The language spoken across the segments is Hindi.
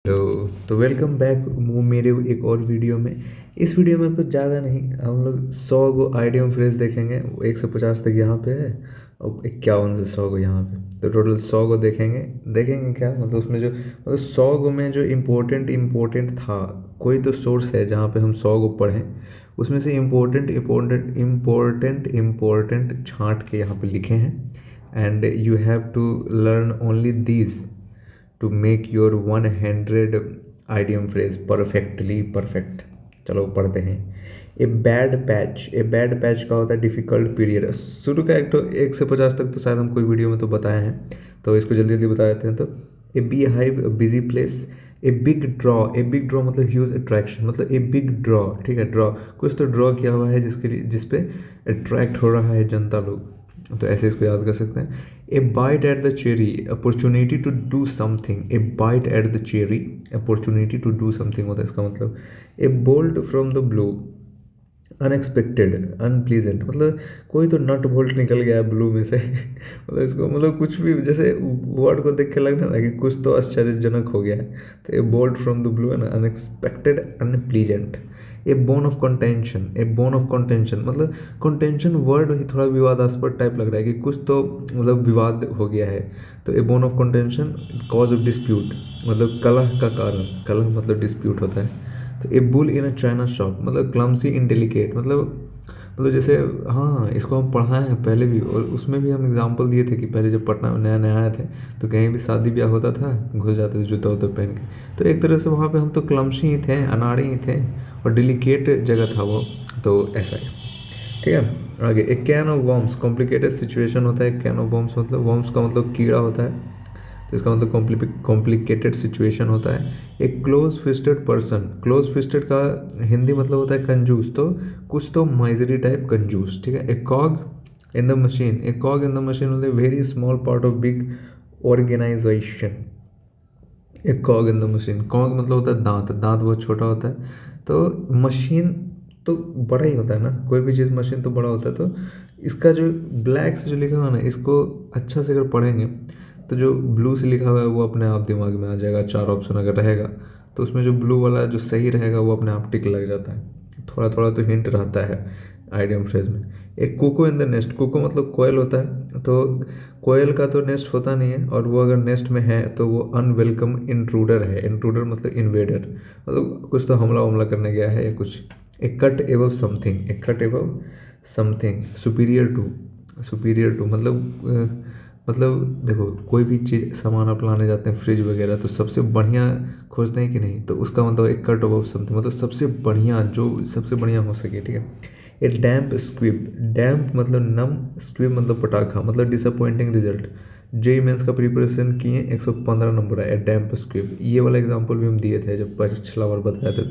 तो वेलकम बैक मेरे एक और वीडियो में। इस वीडियो में कुछ ज़्यादा नहीं, हम लोग 100 आइडियम फ्रेज देखेंगे। 1 से 50 तक यहाँ पे है और 51 से 100 यहाँ पे, तो टोटल 100 देखेंगे। देखेंगे क्या मतलब उसमें जो मतलब 100 में जो इम्पोर्टेंट था, कोई तो सोर्स है जहाँ पे हम 100 पढ़ें, उसमें से इम्पोर्टेंट छांट के यहाँ पे लिखे हैं। And you have to learn only these to make your 100 idiom phrase perfectly perfect. चलो पढ़ते हैं। ए बैड पैच का होता है डिफ़िकल्ट पीरियड। शुरू का 1 से 50 तक तो शायद हम कोई वीडियो में तो बताए हैं, तो इसको जल्दी जल्दी बता देते हैं। तो A bee hive busy place. A big draw मतलब ह्यूज अट्रैक्शन, मतलब ए बिग ड्रॉ, ठीक है। ड्रॉ कुछ तो ड्रॉ किया हुआ है जिसके लिए जिसपे अट्रैक्ट हो रहा है जनता लोग, तो ऐसे इसको याद कर सकते हैं। A bite at the cherry, opportunity to do something. A bite at the cherry, opportunity to do something होता है इसका मतलब। A bolt from the blue, unexpected, unpleasant, मतलब कोई तो नट बोल्ट निकल गया है ब्लू में से मतलब इसको मतलब कुछ भी, जैसे वर्ड को देख के लगना ना कि कुछ तो आश्चर्यजनक हो गया है। तो ए बोल्ट फ्रॉम द ब्लू है ना, unexpected, unpleasant. A bone of contention मतलब कंटेंशन वर्ड ही थोड़ा विवादास्पद टाइप लग रहा है कि कुछ तो मतलब विवाद हो गया है। तो a bone of contention, cause of dispute मतलब कलह का कारण, कलह मतलब डिस्प्यूट होता है। तो ए bull in a China shop मतलब क्लमसी इनडेलिकेट, मतलब जैसे, हाँ इसको हम पढ़ाए हैं पहले भी, और उसमें भी हम एग्जांपल दिए थे कि पहले जब पटना में नया नया आए थे तो कहीं भी शादी ब्याह होता था घुस जाते थे जूता उता पहन के। तो एक तरह से वहाँ पे हम तो क्लमसी ही थे, अनाड़ी ही थे, और डेलिकेट जगह था वो, तो ऐसा ही। ठीक है। आगे, एक can of worms, complicated situation होता है। कैन ऑफ वर्म्स मतलब वर्म्स का मतलब कीड़ा होता है, तो इसका मतलब कॉम्प्लिकेटेड सिचुएशन होता है। एक close fisted person, close fisted का हिंदी मतलब होता है कंजूस, तो कुछ तो माइजरी टाइप कंजूस, ठीक है। एक कॉग इन द मशीन, एक कॉग इन द मशीन मतलब very small part of big organisation. एक कॉग इन द मशीन, कॉग मतलब होता है दांत, दांत बहुत छोटा होता है। तो मशीन तो बड़ा ही होता है ना, कोई भी चीज़ मशीन तो बड़ा होता है। तो इसका जो ब्लैक से जो लिखा हुआ है ना, इसको अच्छा से अगर पढ़ेंगे तो जो ब्लू से लिखा हुआ है वो अपने आप दिमाग में आ जाएगा। 4 ऑप्शन अगर रहेगा तो उसमें जो ब्लू वाला जो सही रहेगा वो अपने आप टिक लग जाता है। थोड़ा थोड़ा तो हिंट रहता है आइडियम फ्रेज में। एक cuckoo in the nest, cuckoo मतलब कोयल होता है, तो कोयल का तो नेस्ट होता नहीं है, और वो अगर नेस्ट में है तो वो अनवेलकम इंट्रूडर है। इंट्रूडर मतलब इन्वेडर, मतलब कुछ तो हमला वमला करने गया है या कुछ। एक कट एबव समथिंग, एक cut above something, superior to मतलब देखो, कोई भी चीज़ सामान आप लाने जाते हैं फ्रिज वगैरह, तो सबसे बढ़िया खोजते हैं कि नहीं, तो उसका मतलब एक कट अबव समथिंग मतलब सबसे बढ़िया, जो सबसे बढ़िया हो सके, ठीक है। ए डैम्प स्क्विब, डैम्प मतलब नम, स्क्विब मतलब पटाखा, मतलब डिसअपॉइंटिंग रिजल्ट। जेई मेंस का प्रिपरेशन किए, 115 नंबर है। ए डैम्प स्क्विब, ये वाला एग्जांपल भी हम दिए थे जब पिछला बार बताया था।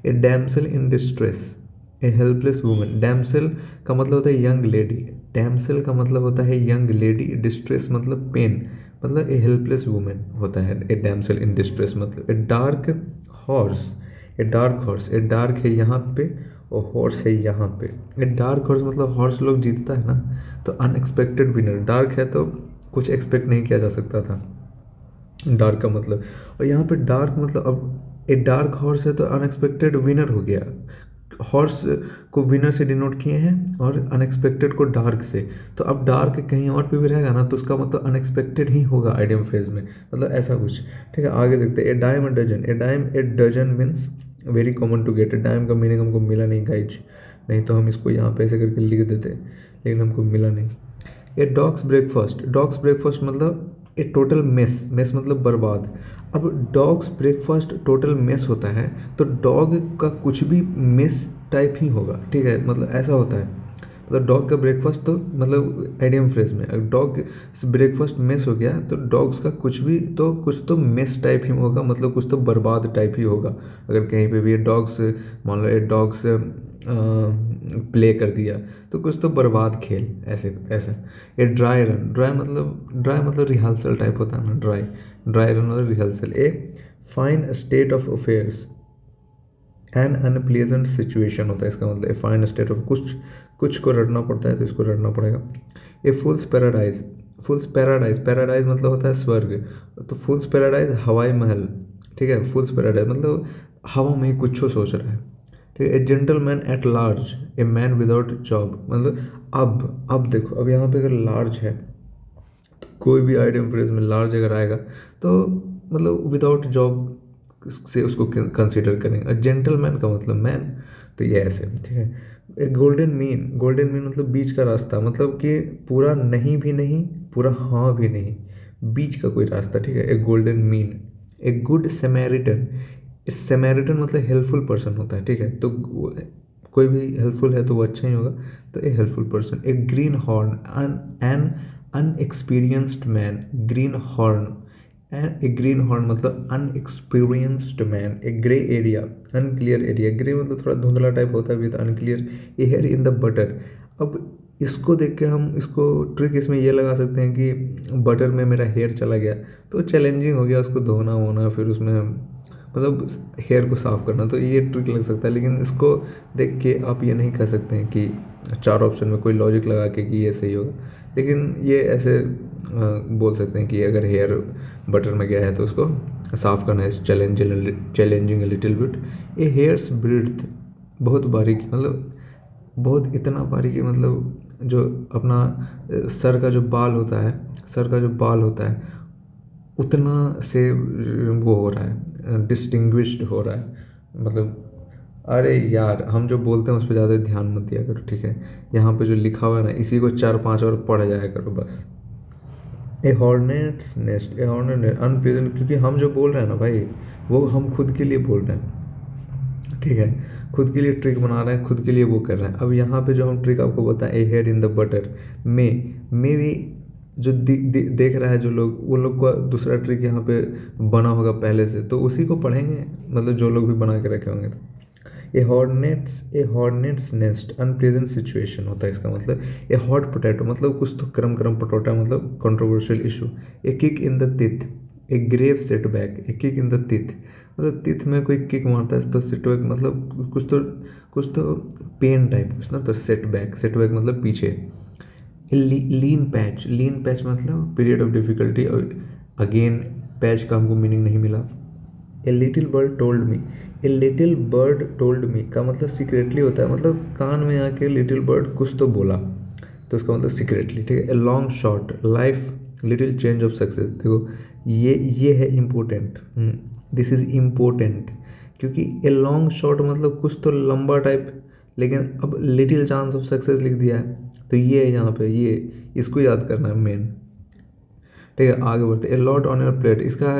A damsel in distress, a helpless woman. Damsel का मतलब होता है यंग लेडी, डैमसेल का मतलब होता है यंग लेडी, डिस्ट्रेस मतलब पेन, मतलब ए हेल्पलेस वुमेन होता है ए डैमसेल इन डिस्ट्रेस। मतलब a dark horse, a dark है यहाँ पे और हॉर्स है यहाँ पे। ए डार्क हॉर्स मतलब हॉर्स लोग जीतता है ना, तो अनएक्सपेक्टेड विनर। डार्क है तो कुछ एक्सपेक्ट नहीं किया जा सकता था, डार्क का मतलब। और यहाँ पे डार्क मतलब अब ए डार्क हॉर्स है तो अनएक्सपेक्टेड विनर हो गया। हॉर्स को विनर से डिनोट किए हैं और अनएक्सपेक्टेड को डार्क से। तो अब डार्क कहीं और पे भी रहेगा ना, तो उसका मतलब अनएक्सपेक्टेड ही होगा आइडियम फ्रेज में, मतलब ऐसा कुछ। ठीक है, आगे देखते हैं। A dime a dozen, a dozen means very common to get. Dime का मीनिंग हमको मिला नहीं गाइज, नहीं तो हम इसको यहाँ पे ऐसे करके लिख देते, लेकिन हमको मिला नहीं। ए डॉग्स ब्रेकफास्ट, डॉग्स ब्रेकफास्ट मतलब ए टोटल मेस, मेस मतलब बर्बाद। अब डॉग्स ब्रेकफास्ट टोटल मेस होता है, तो डॉग का कुछ भी मेस टाइप ही होगा, ठीक है, मतलब ऐसा होता है। मतलब डॉग का ब्रेकफास्ट तो मतलब आइडियम फ्रेज में अगर डॉग ब्रेकफास्ट मेस हो गया तो डॉग्स का कुछ तो मेस टाइप ही होगा, मतलब कुछ तो बर्बाद टाइप ही होगा। अगर कहीं पे भी ये डॉग्स, मान लो ये डॉग्स प्ले कर दिया तो कुछ तो बर्बाद खेल, ऐसे ऐसा। ये ड्राई रन, ड्राई मतलब रिहर्सल टाइप होता है ना, ड्राई रन मतलब rehearsal. A fine state of affairs, N unpleasant situation होता है इसका मतलब। ए फाइन स्टेट ऑफ, कुछ कुछ को रटना पड़ता है तो इसको रटना पड़ेगा। ए फुल्स पैराडाइज, फुल्स पैराडाइज, पैराडाइज मतलब होता है स्वर्ग, तो फुल्स पैराडाइज हवाई महल, ठीक है, फूल्स पैराडाइज मतलब हवा में ही कुछ सोच रहा है। ठीक है, ए gentleman at large, a man without job मतलब अब देखो, अब यहाँ पे अगर लार्ज है तो कोई भी आइडियम फ्रेज में लार्ज अगर आएगा तो मतलब विदाउट जॉब से उसको कंसीडर करेंगे। जेंटलमैन का मतलब मैन, तो ये ऐसे, ठीक है। एक गोल्डन मीन मतलब बीच का रास्ता, मतलब कि पूरा नहीं भी नहीं, पूरा हाँ भी नहीं, बीच का कोई रास्ता, ठीक है। एक गोल्डन मीन। एक गुड सैमेरिटन, सैमेरिटन मतलब हेल्पफुल पर्सन होता है, ठीक है। तो कोई भी हेल्पफुल है तो वो अच्छा ही होगा, तो ए हेल्पफुल पर्सन। एक greenhorn, an inexperienced man, greenhorn. A greenhorn मतलब inexperienced man. A grey area, unclear area, grey मतलब थोड़ा धुंधला टाइप होता है with unclear. A hair in the butter, अब इसको देख के हम इसको ट्रिक इसमें ये लगा सकते हैं कि बटर में मेरा हेयर चला गया तो चैलेंजिंग हो गया उसको धोना वोना, फिर उसमें मतलब हेयर को साफ़ करना, तो ये ट्रिक लग सकता है। लेकिन इसको देख के आप ये नहीं कह सकते हैं कि चार ऑप्शन में कोई लॉजिक लगा के कि ये सही होगा। लेकिन ये ऐसे बोल सकते हैं कि अगर हेयर बटर में गया है तो उसको साफ़ करना है, चैलेंजिंग लिटिल बिट। ए हेयर्स ब्रीथ, बहुत बारीकी मतलब बहुत इतना बारीकी मतलब जो अपना सर का जो बाल होता है, सर का जो बाल होता है उतना से वो हो रहा है, डिस्टिंग्विश्ड हो रहा है मतलब। अरे यार, हम जो बोलते हैं उस पर ज़्यादा ध्यान मत दिया करो, ठीक है। यहाँ पे जो लिखा हुआ है ना, इसी को 4-5 और पढ़ जाया करो बस। ए हॉर्नेट्स नेस्ट, ए हॉर्नेट नेस्ट अनप्लेजेंट, क्योंकि हम जो बोल रहे हैं ना भाई, वो हम खुद के लिए बोल रहे हैं, ठीक है। खुद के लिए ट्रिक बना रहे हैं, खुद के लिए वो कर रहे हैं। अब यहाँ पे जो हम ट्रिक आपको बताएं, ए हेड इन द बटर में भी जो देख रहा है जो लोग, वो लोग का दूसरा ट्रिक यहाँ पे बना होगा पहले से, तो उसी को पढ़ेंगे मतलब जो लोग भी बना के रखे होंगे। तो ए हॉर्नेट्स नेस्ट अनप्लेजेंट सिचुएशन होता है इसका मतलब। ए हॉट पोटैटो मतलब कुछ तो गरम गरम पटोटा मतलब controversial issue. A kick in the teeth, a grave setback, a kick in the teeth मतलब टिथ में कोई किक मारता है तो सेटबैक मतलब कुछ तो पेन टाइप कुछ ना, तो सेटबैक मतलब पीछे। लीन पैच मतलब period of difficulty, again patch का हमको मीनिंग नहीं मिला। A little bird told me, a little bird told me का मतलब सीक्रेटली होता है, मतलब कान में आके लिटिल बर्ड कुछ तो बोला, तो उसका मतलब सीक्रेटली, ठीक है। A long shot life little change of success, देखो ये है इम्पोर्टेंट, दिस इज़ इम्पोर्टेंट, क्योंकि ए लॉन्ग शॉट मतलब कुछ तो लंबा टाइप, लेकिन अब लिटिल चांस ऑफ सक्सेस लिख दिया है, तो ये है यहाँ पे, ये इसको याद करना है मेन, ठीक है। आगे बढ़ते, a lot on your plate, इसका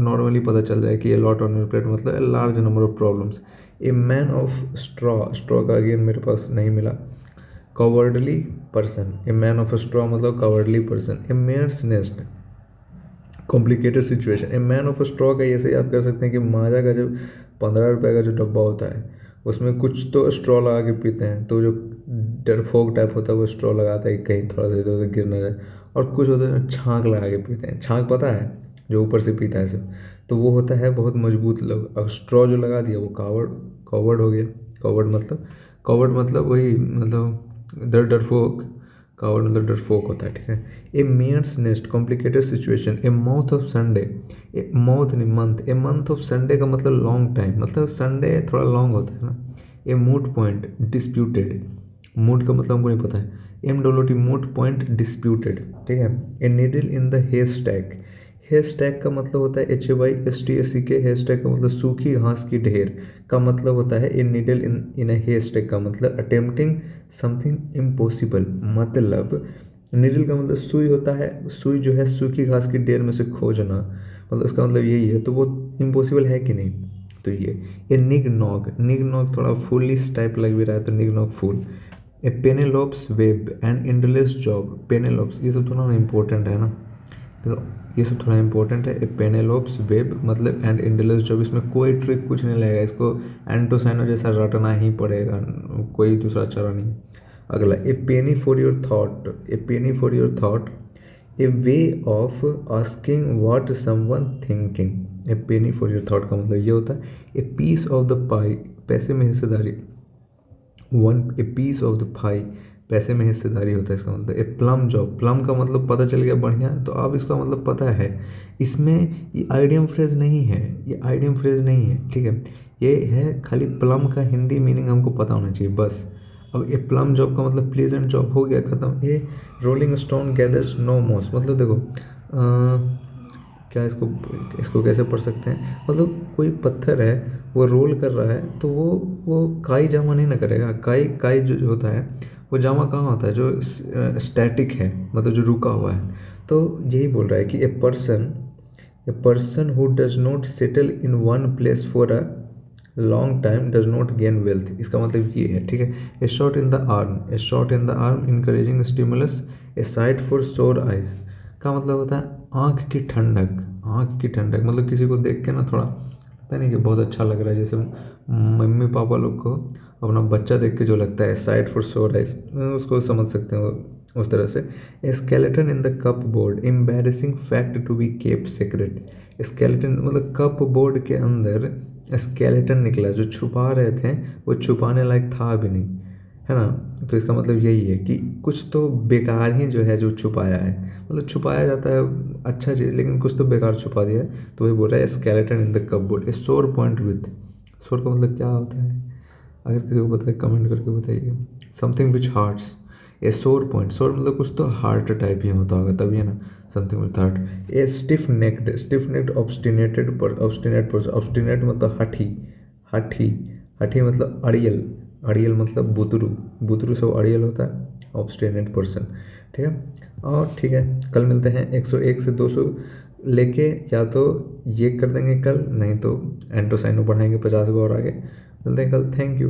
नॉर्मली पता चल जाए कि a lot on your plate मतलब a large number of problems. A man of straw का अगेन मेरे पास नहीं मिला। Cowardly person, a man of straw मतलब cowardly person. A mare's nest complicated situation, a man of straw का ऐसे याद कर सकते हैं कि माजा का जो 15 रुपये का जो डब्बा होता है उसमें कुछ तो स्ट्रॉ लगा के पीते हैं, तो जो डरफोक टाइप होता है वो स्ट्रॉ लगाता है कि कहीं थोड़ा सा इधर उधर गिर ना जाए। और कुछ होता है छाँक लगा के पीते हैं, छाँक पता है जो ऊपर से पीता है सिर्फ, तो वो होता है बहुत मजबूत लोग। और स्ट्रॉ जो लगा दिया वो कवर्ड हो गया। कवर्ड मतलब वही मतलब डरफोक, कावर्ड मतलब डरफोक होता है, ठीक है। A mare's nest complicated situation. A mouth of Sunday, a mouth नहीं मंथ, ए मंथ ऑफ संडे का मतलब लॉन्ग टाइम, मतलब संडे थोड़ा लॉन्ग होता है ना। A moot point disputed, moot का मतलब हमको नहीं पता है, MWT मूड पॉइंट डिस्प्यूटेड, ठीक है। A needle in the haystack, haystack का मतलब होता है HYSTACK, हेयर स्टैक का मतलब सूखी घास की ढेर का मतलब होता है। A needle in a haystack का मतलब अटेम्प्टिंग समथिंग इम्पॉसिबल, मतलब नीडल का मतलब सुई होता है, सुई जो है सूखी घास की ढेर में से खोजना, मतलब उसका मतलब यही है, तो वो इम्पॉसिबल है कि नहीं, तो ये निग नॉग थोड़ा फूलिश टाइप लग भी रहा है, तो निग नॉग फूल। ए पेनेलोप्स वेब एंड इंडलेस जॉब, पेनेलोप्स ये सब थोड़ा इम्पोर्टेंट है ना, तो ये सब थोड़ा इंपॉर्टेंट है। ए पेनेलोप्स वेब मतलब एंड इंडलेस जॉब, इसमें कोई ट्रिक कुछ नहीं लगेगा, इसको एंटोसाइनो जैसा रटना ही पड़ेगा, कोई दूसरा चारा नहीं। अगला, a penny for your thought, a penny for your thought, a way of asking what someone thinking. A penny for your thought का मतलब ये होता है a piece of the pie, पैसे में हिस्सेदारी। A piece of the pie, पैसे में हिस्सेदारी होता है इसका मतलब। ए प्लम जॉब, प्लम का मतलब पता चल गया बढ़िया, तो अब इसका मतलब पता है। इसमें ये आइडियम फ्रेज नहीं है, ये आइडियम फ्रेज नहीं है, ठीक है। ये है खाली प्लम का हिंदी मीनिंग हमको पता होना चाहिए बस। अब ये प्लम जॉब का मतलब प्लेजेंट जॉब हो गया ख़त्म। ये rolling stone gathers no moss, मतलब देखो क्या इसको इसको कैसे पढ़ सकते हैं, मतलब कोई पत्थर है वो रोल कर रहा है तो वो काई जामा नहीं ना करेगा। काई काई जो होता है वो जामा कहाँ होता है, जो स्टैटिक है, मतलब जो रुका हुआ है। तो यही बोल रहा है कि a person who does not settle in one place for a long time does not gain wealth, इसका मतलब ये है, ठीक है। A shot in the arm, a shot in the arm encouraging stimulus, a sight for sore eyes का मतलब होता है आँख की ठंडक। आँख की ठंडक मतलब किसी को देख के ना थोड़ा पता नहीं कि बहुत अच्छा लग रहा है, जैसे मम्मी पापा लोग को अपना बच्चा देख के जो लगता है साइट फॉर सोर आइज, उसको समझ सकते हैं उस तरह से। A skeleton in the cupboard embarrassing fact to be kept secret, skeleton मतलब कप बोर्ड के अंदर स्केलेटन निकला, जो छुपा रहे थे वो छुपाने लायक था भी नहीं, है ना। तो इसका मतलब यही है कि कुछ तो बेकार ही जो है जो छुपाया है, मतलब छुपाया जाता है अच्छा चीज़, लेकिन कुछ तो बेकार छुपा दिया है। तो वही बोल रहा है स्केलेटन इन द कपबोर्ड, ए सोर पॉइंट विथ, सोर का मतलब क्या होता है, अगर किसी को पता है कमेंट करके बताइए। समथिंग विच हार्ट्स, ए सोर पॉइंट, सोर मतलब कुछ तो हार्ट टाइप ही होता होगा तभी, है ना। Something with heart. A stiff necked, stiff necked obstinated पर, ऑब्स्टिनेट पर, ऑब्स्टिनेट मतलब हठी, हठी, हठी मतलब अड़ियल, अड़ियल मतलब बुतरू, बुतरू सब अड़ियल होता है, ऑब्स्टिनेट पर्सन, ठीक है। और ठीक है, कल मिलते हैं 101 से 200 लेके, या तो ये कर देंगे कल, नहीं तो एंटोसाइनो बढ़ाएंगे 50 को और आगे। मिलते हैं कल, थैंक यू।